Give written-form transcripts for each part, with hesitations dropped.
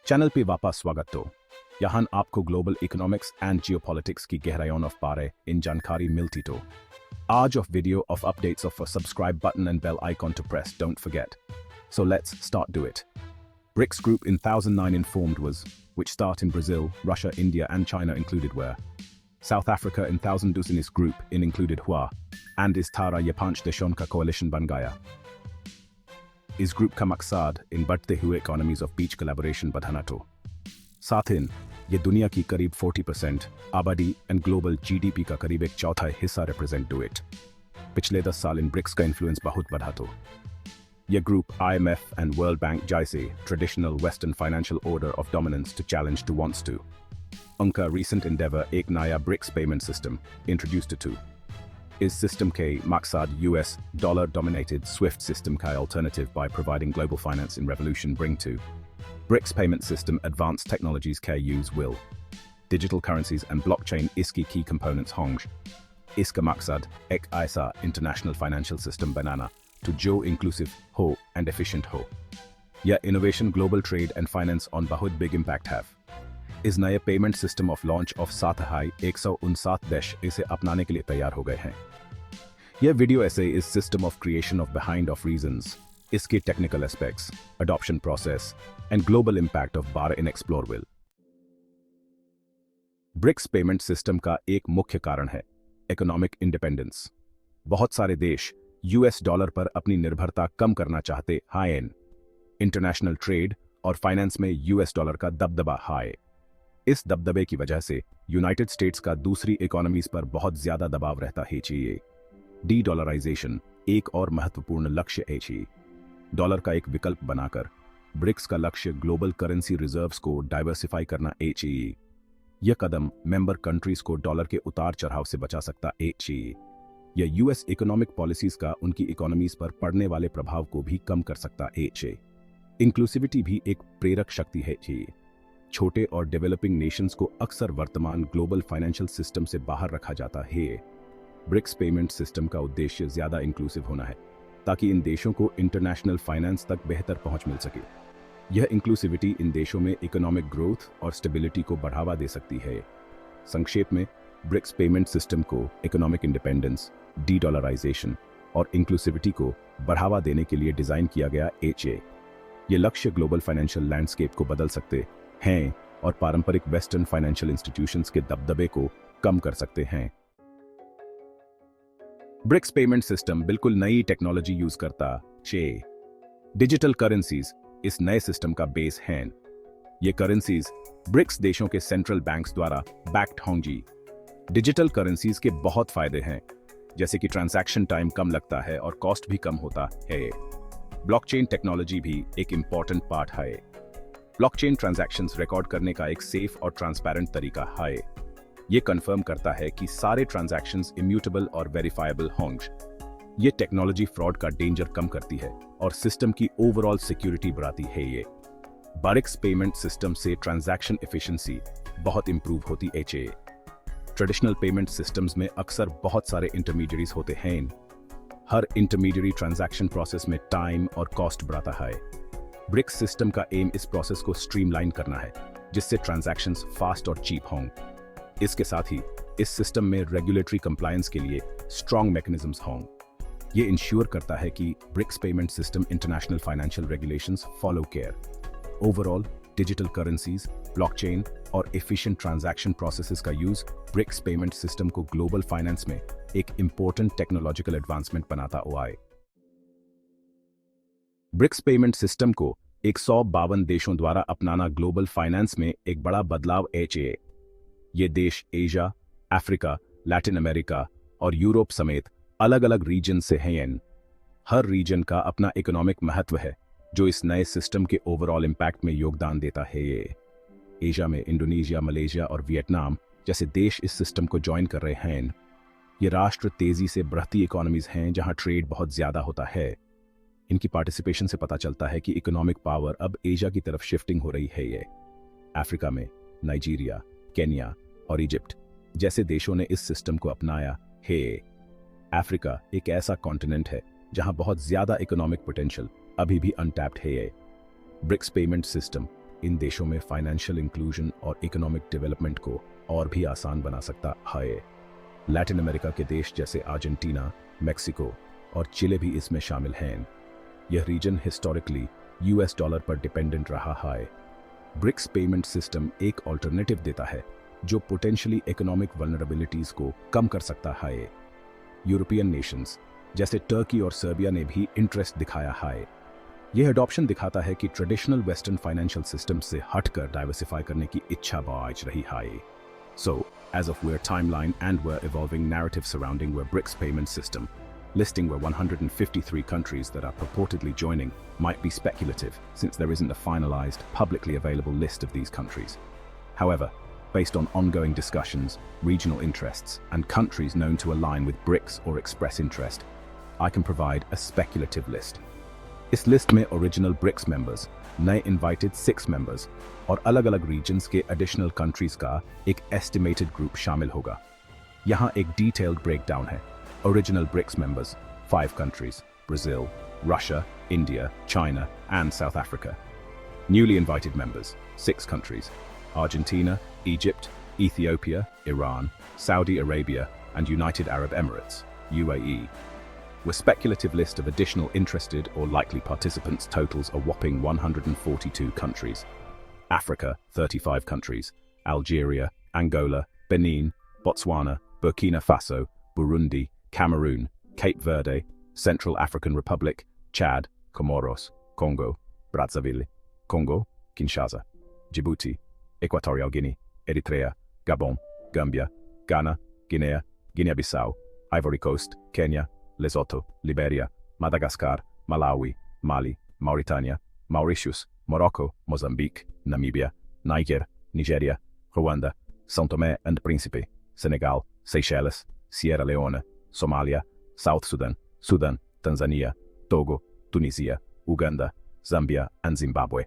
Channel पे वापस स्वागत हो। यहाँ आपको ग्लोबल इकोनॉमिक्स एंड जियोपॉलिटिक्स की गहराइयों ऑफ पारे इन जानकारी मिलती तो आज of video of updates of a subscribe button and bell icon to press, don't forget. So let's start do it. BRICS group in 2009 informed was, which start in Brazil, Russia, India and China included were South Africa in 2002 इस group in included हुआ and इस थारा ये 5 देशों का coalition बन गया। इस ग्रुप का मकसद इन बढ़ते हुए इकोनॉमीज ऑफ बीच कोलैबोरेशन बढ़ाना तो साथ ही ये दुनिया की करीब 40% आबादी एंड ग्लोबल जीडीपी का करीब एक चौथा हिस्सा रिप्रेजेंट डू इट। पिछले 10 साल इन ब्रिक्स का इन्फ्लुएंस बहुत बढ़ा तो यह group IMF and world bank जैसे traditional western financial order of dominance to challenge to wants to उनका रीसेंट एंडेवर एक नया BRICS payment system introduced to इस सिस्टम के मकसद US dollar dominated SWIFT system का alternative by providing global finance in revolution bring to BRICS payment system advanced technologies का use will digital currencies and blockchain इसकी key components होंगे। इसका मकसद एक ऐसा international financial system बनाना तो जो inclusive हो and efficient हो। यह innovation global trade and finance on बहुत big impact have। इस नए payment system of launch of 159 देश इसे अपनाने के लिए तैयार हो गए हैं। यह वीडियो ऐसे इस system of creation of behind of reasons, इसके technical aspects, adoption process and global impact of बार इन explore will. BRICS payment system का एक मुख्य कारण है इकोनॉमिक इंडिपेंडेंस। बहुत सारे देश US डॉलर पर अपनी निर्भरता कम करना चाहते हैं। इंटरनेशनल ट्रेड और फाइनेंस में US डॉलर का दबदबा है। इस दबदबे की वजह से यूनाइटेड स्टेट्स का दूसरी इकोनॉमीज पर बहुत ज्यादा दबाव रहता है। चाहिए डी डॉलराइजेशन एक और महत्वपूर्ण लक्ष्य है। डॉलर का एक विकल्प बनाकर ब्रिक्स का लक्ष्य ग्लोबल करेंसी रिजर्व्स को डाइवर्सिफाई करना चाहिए। यह कदम मेंबर कंट्रीज को डॉलर के उतार चढ़ाव से बचा सकता है। यह US इकोनॉमिक पॉलिसीज का उनकी इकोनॉमीज पर पड़ने वाले प्रभाव को भी कम कर सकता है। इंक्लूसिविटी भी एक प्रेरक शक्ति है। छोटे और डेवलपिंग नेशंस को अक्सर वर्तमान ग्लोबल फाइनेंशियल सिस्टम से बाहर रखा जाता है। ब्रिक्स पेमेंट सिस्टम का उद्देश्य ज्यादा इंक्लूसिव होना है ताकि इन देशों को इंटरनेशनल फाइनेंस तक बेहतर पहुंच मिल सके। यह इंक्लूसिविटी इन देशों में इकोनॉमिक ग्रोथ और स्टेबिलिटी को बढ़ावा दे सकती है। संक्षेप में ब्रिक्स पेमेंट सिस्टम को इकोनॉमिक इंडिपेंडेंस, डी डॉलराइजेशन और इंक्लूसिविटी को बढ़ावा देने के लिए डिजाइन किया गया है। ये लक्ष्य ग्लोबल फाइनेंशियल लैंडस्केप को बदल सकते हैं और पारंपरिक वेस्टर्न फाइनेंशियल इंस्टीट्यूशंस के दबदबे को कम कर सकते हैं। ब्रिक्स पेमेंट सिस्टम बिल्कुल नई टेक्नोलॉजी यूज करता है। डिजिटल करेंसीज इस नए सिस्टम का बेस हैं। ये करेंसीज ब्रिक्स देशों के सेंट्रल बैंक्स द्वारा बैक्ड होंगी। डिजिटल करेंसीज के बहुत फायदे हैं, जैसे कि ट्रांजैक्शन टाइम कम लगता है और कॉस्ट भी कम होता है। ब्लॉकचेन टेक्नोलॉजी भी एक इंपॉर्टेंट पार्ट है। ब्लॉकचेन ट्रांजैक्शंस रिकॉर्ड करने का एक सेफ और ट्रांसपेरेंट तरीका है। यह कंफर्म करता है कि सारे ट्रांजैक्शंस इम्यूटेबल और वेरीफाएबल होंगे। यह टेक्नोलॉजी फ्रॉड का डेंजर कम करती है और सिस्टम की ओवरऑल सिक्योरिटी बढ़ाती है। ये ब्रिक्स पेमेंट सिस्टम से ट्रांजैक्शन एफिशिएंसी बहुत इंप्रूव होती है। ट्रेडिशनल पेमेंट सिस्टम्स में अक्सर बहुत सारे इंटरमीडियरीज होते हैं। हर इंटरमीडियरी ट्रांजैक्शन प्रोसेस में टाइम और कॉस्ट बढ़ाता है। ब्रिक्स सिस्टम का एम इस प्रोसेस को स्ट्रीमलाइन करना है, जिससे ट्रांजैक्शंस फास्ट और चीप हों। इसके साथ ही इस सिस्टम में रेगुलेटरी कंप्लायंस के लिए स्ट्रॉन्ग मैकेनिज्म्स हों। ये इंश्योर करता है कि BRICS payment system international financial regulations follow केयर। ओवरऑल डिजिटल करेंसीज, ब्लॉकचेन और एफिशिएंट ट्रांजैक्शन प्रोसेसेस का यूज ब्रिक्स पेमेंट सिस्टम को ग्लोबल फाइनेंस में एक इंपॉर्टेंट टेक्नोलॉजिकल एडवांसमेंट बनाता हुआ है। ब्रिक्स पेमेंट सिस्टम को 152 देशों द्वारा अपनाना ग्लोबल फाइनेंस में एक बड़ा बदलाव है। ये देश एशिया, अफ्रीका, लैटिन अमेरिका और यूरोप समेत अलग अलग रीजन से हैं। हर रीजन का अपना इकोनॉमिक महत्व है, जो इस नए सिस्टम के ओवरऑल इंपैक्ट में योगदान देता है। एशिया में इंडोनेशिया, मलेशिया और वियतनाम जैसे देश इस सिस्टम को ज्वाइन कर रहे हैं। ये राष्ट्र तेजी से बढ़ती इकोनॉमीज हैं जहां ट्रेड बहुत ज्यादा होता है। इनकी पार्टिसिपेशन से पता चलता है कि इकोनॉमिक पावर अब एशिया की तरफ शिफ्टिंग हो रही है। अफ्रीका में नाइजीरिया, केन्या और इजिप्ट जैसे देशों ने इस सिस्टम को अपनाया है। अफ्रीका एक ऐसा कॉन्टिनेंट है जहां बहुत ज्यादा इकोनॉमिक पोटेंशियल अभी भी अनटैप्ड है। ब्रिक्स पेमेंट सिस्टम इन देशों में फाइनेंशियल इंक्लूजन और इकोनॉमिक डेवलपमेंट को और भी आसान बना सकता है। लैटिन अमेरिका के देश जैसे अर्जेंटीना, मेक्सिको और चिले भी इसमें शामिल हैं। यह रीजन हिस्टोरिकली यूएस डॉलर पर डिपेंडेंट रहा है। ब्रिक्स पेमेंट सिस्टम एक ऑल्टरनेटिव देता है जो पोटेंशियली इकोनॉमिक वल्नरेबिलिटीज को कम कर सकता है। यूरोपियन नेशंस जैसे टर्की और सर्बिया ने भी इंटरेस्ट दिखाया है। यह अडॉप्शन दिखाता है कि ट्रेडिशनल वेस्टर्न फाइनेंशियल सिस्टम से हटकर डाइवर्सिफाई करने की इच्छा बाज रही है। So, as of where timeline and where evolving narrative surrounding where BRICS payment system, listing where 153 countries that are purportedly joining might be speculative since there isn't a finalized, publicly available list of these countries. However, based on ongoing discussions, regional interests, and countries known to align with BRICS or express interest, I can provide a speculative list. इस list में original BRICS members, नए invited 6 members और अलग अलग regions के additional countries का एक estimated group शामिल होगा। यहाँ एक डिटेल्ड ब्रेकडाउन है। Original BRICS members 5 countries, Brazil, Russia, India, China and South Africa. Newly invited members 6 countries, Argentina, Egypt, Ethiopia, Iran, Saudi Arabia and United Arab Emirates, UAE. A speculative list of additional interested or likely participants totals a whopping 142 countries. Africa, 35 countries, Algeria, Angola, Benin, Botswana, Burkina Faso, Burundi, Cameroon, Cape Verde, Central African Republic, Chad, Comoros, Congo, Brazzaville, Congo, Kinshasa, Djibouti, Equatorial Guinea, Eritrea, Gabon, Gambia, Ghana, Guinea, Guinea-Bissau, Ivory Coast, Kenya, Lesotho, Liberia, Madagascar, Malawi, Mali, Mauritania, Mauritius, Morocco, Mozambique, Namibia, Niger, Nigeria, Rwanda, São Tomé and Príncipe, Senegal, Seychelles, Sierra Leone, Somalia, South Sudan, Sudan, Tanzania, Togo, Tunisia, Uganda, Zambia and Zimbabwe.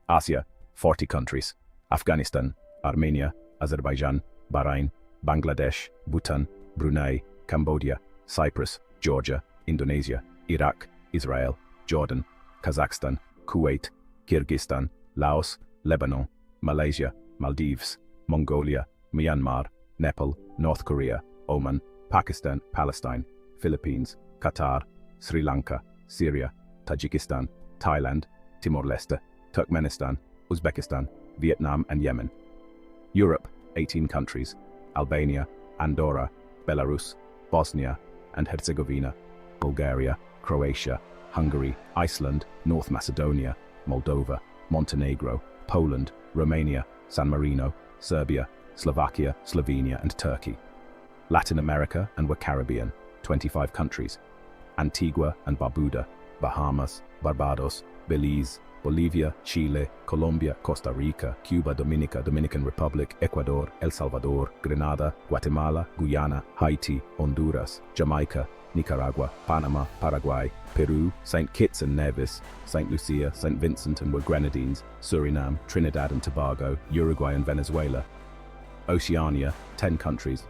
Asia, 40 countries, Afghanistan, Armenia, Azerbaijan, Bahrain, Bangladesh, Bhutan, Brunei, Cambodia, Cyprus, Georgia, Indonesia, Iraq, Israel, Jordan, Kazakhstan, Kuwait, Kyrgyzstan, Laos, Lebanon, Malaysia, Maldives, Mongolia, Myanmar, Nepal, North Korea, Oman, Pakistan, Palestine, Philippines, Qatar, Sri Lanka, Syria, Tajikistan, Thailand, Timor-Leste, Turkmenistan, Uzbekistan, Vietnam and Yemen. Europe, 18 countries, Albania, Andorra, Belarus, Bosnia and Herzegovina, Bulgaria, Croatia, Hungary, Iceland, North Macedonia, Moldova, Montenegro, Poland, Romania, San Marino, Serbia, Slovakia, Slovenia and Turkey. Latin America and were Caribbean, 25 countries, Antigua and Barbuda, Bahamas, Barbados, Belize, Bolivia, Chile, Colombia, Costa Rica, Cuba, Dominica, Dominican Republic, Ecuador, El Salvador, Grenada, Guatemala, Guyana, Haiti, Honduras, Jamaica, Nicaragua, Panama, Paraguay, Peru, St. Kitts and Nevis, St. Lucia, St. Vincent and Grenadines, Suriname, Trinidad and Tobago, Uruguay and Venezuela. Oceania, 10 countries,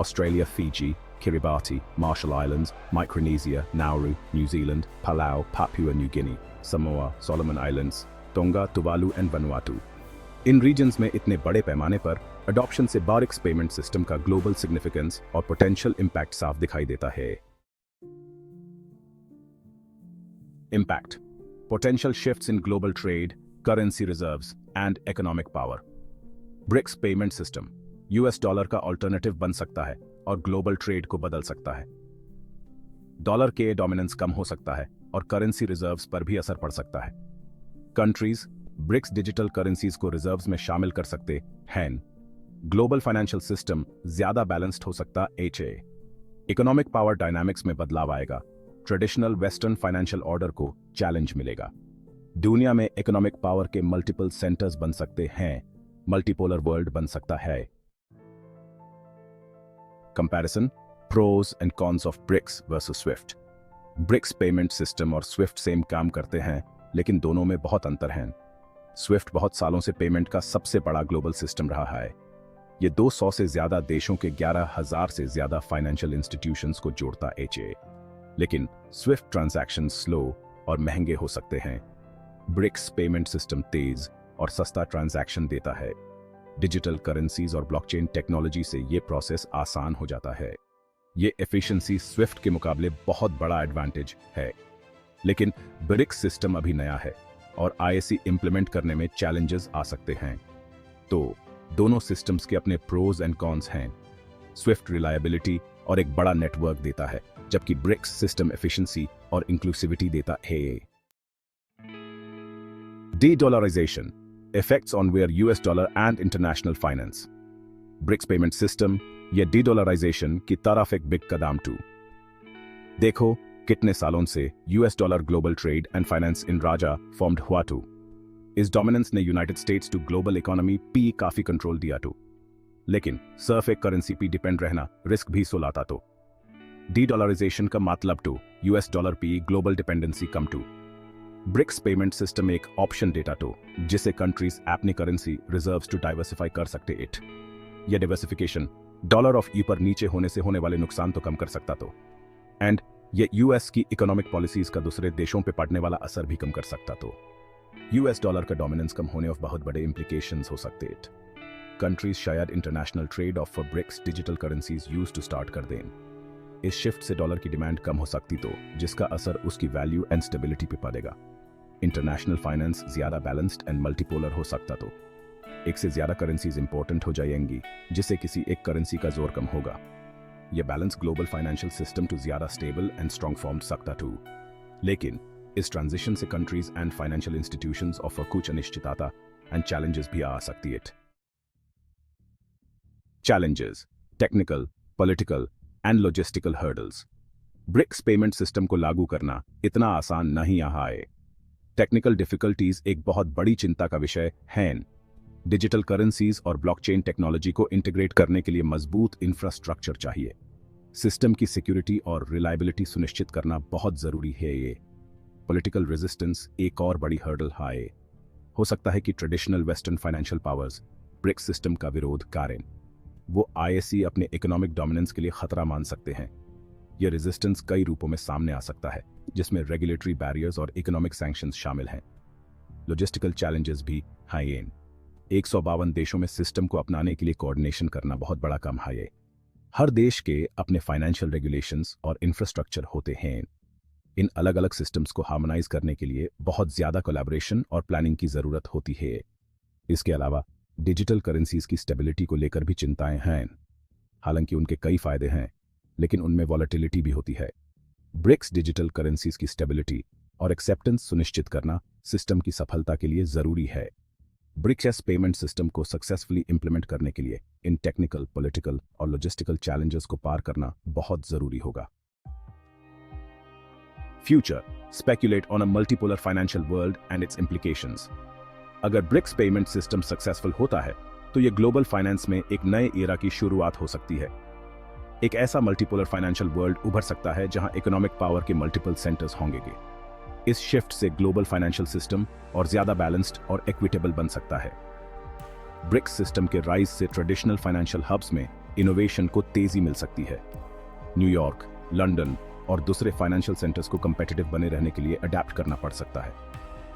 Australia, Fiji, Kiribati, Marshall Islands, Micronesia, Nauru, New Zealand, Palau, Papua New Guinea, Samoa, Solomon Islands, Tonga, Tuvalu and Vanuatu. इन regions में इतने बड़े पैमाने पर adoption से BRICS payment system का global significance और potential impact साफ दिखाई देता है। Impact: potential shifts in global trade, currency reserves, and economic power. BRICS payment system US dollar का ऑल्टरनेटिव बन सकता है और ग्लोबल ट्रेड को बदल सकता है। डॉलर के डोमिनेंस कम हो सकता है और करेंसी रिजर्व्स पर भी असर पड़ सकता है। कंट्रीज ब्रिक्स डिजिटल करेंसीज को रिजर्व्स में शामिल कर सकते हैं। ग्लोबल फाइनेंशियल सिस्टम ज्यादा बैलेंस्ड हो सकता है। इकोनॉमिक पावर डायनामिक्स में बदलाव आएगा। ट्रेडिशनल वेस्टर्न फाइनेंशियल ऑर्डर को चैलेंज मिलेगा। दुनिया में इकोनॉमिक पावर के मल्टीपल सेंटर्स बन सकते हैं। मल्टीपोलर वर्ल्ड बन सकता है। Comparison: pros and cons of BRICS versus SWIFT. BRICS payment system और स्विफ्ट सेम काम करते हैं, लेकिन दोनों में बहुत अंतर है। स्विफ्ट बहुत सालों से पेमेंट का सबसे बड़ा ग्लोबल सिस्टम रहा है। ये 200 से ज्यादा देशों के 11,000 से ज्यादा फाइनेंशियल इंस्टीट्यूशंस को जोड़ता है। लेकिन स्विफ्ट ट्रांजैक्शन स्लो और महंगे हो सकते हैं। ब्रिक्स पेमेंट सिस्टम तेज, और सस्ता ट्रांजैक्शन देता है। डिजिटल करेंसीज और ब्लॉकचेन टेक्नोलॉजी से ये प्रोसेस आसान हो जाता है। ये एफिशिएंसी स्विफ्ट के मुकाबले बहुत बड़ा एडवांटेज है। लेकिन ब्रिक्स सिस्टम अभी नया है और आईएससी इंप्लीमेंट करने में चैलेंजेस आ सकते हैं। तो दोनों सिस्टम्स के अपने प्रोज एंड कॉन्स हैं। स्विफ्ट रिलायबिलिटी और एक बड़ा नेटवर्क देता है, जबकि ब्रिक्स सिस्टम एफिशिएंसी और इंक्लूसिविटी देता है। De-dollarization effects on where US dollar and international finance. BRICS payment system या de-dollarization की तरफ एक बिग कदम टू। देखो कितने सालों से US dollar global trade and finance इन राजा फॉर्म्ड हुआ टू। इस डोमिनेंस ने यूनाइटेड स्टेट्स टू ग्लोबल इकोनॉमी पी काफी कंट्रोल दिया टू। लेकिन सिर्फ एक करेंसी पे डिपेंड रहना रिस्क भी सुलाता तो। डी-डॉलराइजेशन का मतलब टू यूएस डॉलर पी ग्लोबल डिपेंडेंसी कम टू। ब्रिक्स पेमेंट सिस्टम एक ऑप्शन देता तो जिसे कंट्रीज अपनी करेंसी रिजर्व्स टू डाइवर्सिफाई कर सकते इट। यह डाइवर्सिफिकेशन डॉलर ऑफ ई पर नीचे होने से होने वाले नुकसान तो कम कर सकता तो, एंड ये यूएस की इकोनॉमिक पॉलिसीज का दूसरे देशों पे पड़ने वाला असर भी कम कर सकता तो। यूएस डॉलर का डोमिनेंस कम होने ऑफ बहुत बड़े इंप्लीकेशंस हो सकते इट। कंट्रीज शायद इंटरनेशनल ट्रेड ऑफ फॉर ब्रिक्स डिजिटल करेंसीज यूज टू स्टार्ट कर दें। इस शिफ्ट से डॉलर की डिमांड कम हो सकती तो, जिसका असर उसकी वैल्यू एंड स्टेबिलिटी पे पड़ेगा। इंटरनेशनल फाइनेंस ज्यादा बैलेंस्ड एंड मल्टीपोलर हो सकता तो। एक से ज्यादा करेंसीज इंपॉर्टेंट हो जाएंगी, जिससे किसी एक करेंसी का जोर कम होगा। यह बैलेंस ग्लोबल फाइनेंशियल सिस्टम टू ज्यादा स्टेबल एंड स्ट्रॉन्ग फॉर्म सकता टू। लेकिन इस ट्रांजिशन से कंट्रीज एंड फाइनेंशियल इंस्टीट्यूशंस ऑफर कुछ अनिश्चितता एंड चैलेंजेस भी आ सकती है। Challenges, technical, political and logistical hurdles. BRICS payment system को लागू करना इतना आसान नहीं यहाँ है। टेक्निकल डिफिकल्टीज एक बहुत बड़ी चिंता का विषय हैं। डिजिटल करेंसीज और ब्लॉकचेन टेक्नोलॉजी को इंटीग्रेट करने के लिए मजबूत इंफ्रास्ट्रक्चर चाहिए। सिस्टम की सिक्योरिटी और रिलायबिलिटी सुनिश्चित करना बहुत जरूरी है। ये पॉलिटिकल रेजिस्टेंस एक और बड़ी हर्डल है। हो सकता है कि traditional western financial powers BRICS system का विरोध करें। वो आईएससी अपने इकोनॉमिक डोमिनेंस के लिए खतरा मान सकते हैं। यह रेजिस्टेंस कई रूपों में सामने आ सकता है, जिसमें रेगुलेटरी बैरियर्स और इकोनॉमिक सैंक्शंस शामिल हैं। लॉजिस्टिकल चैलेंजेस भी हैं। 152 देशों में सिस्टम को अपनाने के लिए कोऑर्डिनेशन करना बहुत बड़ा काम है। हर देश के अपने फाइनेंशियल रेगुलेशंस और इंफ्रास्ट्रक्चर होते हैं। इन अलग अलग सिस्टम्स को हार्मोनाइज करने के लिए बहुत ज्यादा कोलैबोरेशन और प्लानिंग की जरूरत होती है। इसके अलावा डिजिटल करेंसीज की स्टेबिलिटी को लेकर भी चिंताएं हैं। हालांकि उनके कई फायदे हैं, लेकिन उनमें वॉलेटिलिटी भी होती है। ब्रिक्स डिजिटल करेंसीज की स्टेबिलिटी और एक्सेप्टेंस सुनिश्चित करना सिस्टम की सफलता के लिए जरूरी है। ब्रिक्स पेमेंट सिस्टम को सक्सेसफुली इंप्लीमेंट करने के लिए इन टेक्निकल, पॉलिटिकल और लॉजिस्टिकल चैलेंजेस को पार करना बहुत जरूरी होगा। Future, speculate on a multipolar financial world and it's implications. अगर ब्रिक्स पेमेंट सिस्टम सक्सेसफुल होता है तो यह ग्लोबल फाइनेंस में एक नए एरा की शुरुआत हो सकती है। एक ऐसा मल्टीपोलर फाइनेंशियल वर्ल्ड उभर सकता है जहां इकोनॉमिक पावर के मल्टीपल सेंटर्स होंगे। इस शिफ्ट से ग्लोबल फाइनेंशियल सिस्टम और ज्यादा बैलेंस्ड और इक्विटेबल बन सकता है। ब्रिक्स सिस्टम के राइज से ट्रेडिशनल फाइनेंशियल हब्स में इनोवेशन को तेजी मिल सकती है। न्यूयॉर्क, लंदन और दूसरे फाइनेंशियल सेंटर्स को कंपेटिटिव बने रहने के लिए अडेप्ट करना पड़ सकता है।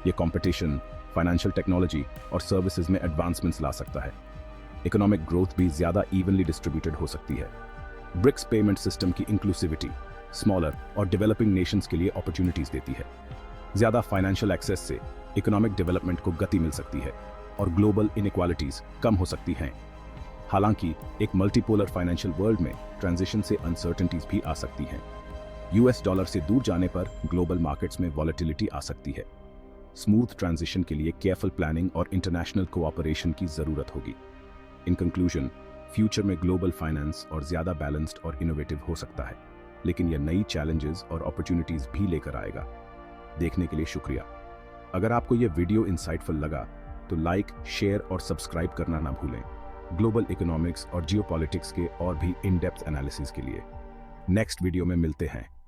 यह कंपटीशन फाइनेंशियल टेक्नोलॉजी और सर्विसेज में एडवांसमेंट्स ला सकता है। इकोनॉमिक ग्रोथ भी ज्यादा इवनली डिस्ट्रीब्यूटेड हो सकती है। ब्रिक्स पेमेंट सिस्टम की इंक्लूसिविटी स्मॉलर और डेवलपिंग नेशंस के लिए अपॉर्चुनिटीज देती है। ज्यादा फाइनेंशियल एक्सेस से इकोनॉमिक डेवलपमेंट को गति मिल सकती है और ग्लोबल इनइक्वालिटीज कम हो सकती हैं। हालांकि एक मल्टीपोलर फाइनेंशियल वर्ल्ड में ट्रांजिशन से अनसर्टेनिटीज भी आ सकती हैं। यूएस डॉलर से दूर जाने पर ग्लोबल मार्केट्स में वॉलेटिलिटी आ सकती है। स्मूथ ट्रांजिशन के लिए केयरफुल प्लानिंग और इंटरनेशनल कोऑपरेशन की जरूरत होगी। इन कंक्लूजन, फ्यूचर में ग्लोबल फाइनेंस और ज्यादा बैलेंस्ड और इनोवेटिव हो सकता है, लेकिन यह नई चैलेंजेस और अपॉर्चुनिटीज भी लेकर आएगा। देखने के लिए शुक्रिया। अगर आपको यह वीडियो इंसाइटफुल लगा तो लाइक, शेयर और सब्सक्राइब करना ना भूलें। ग्लोबल इकोनॉमिक्स और जियोपॉलिटिक्स के और भी इन डेप्थ एनालिसिस के लिए नेक्स्ट वीडियो में मिलते हैं।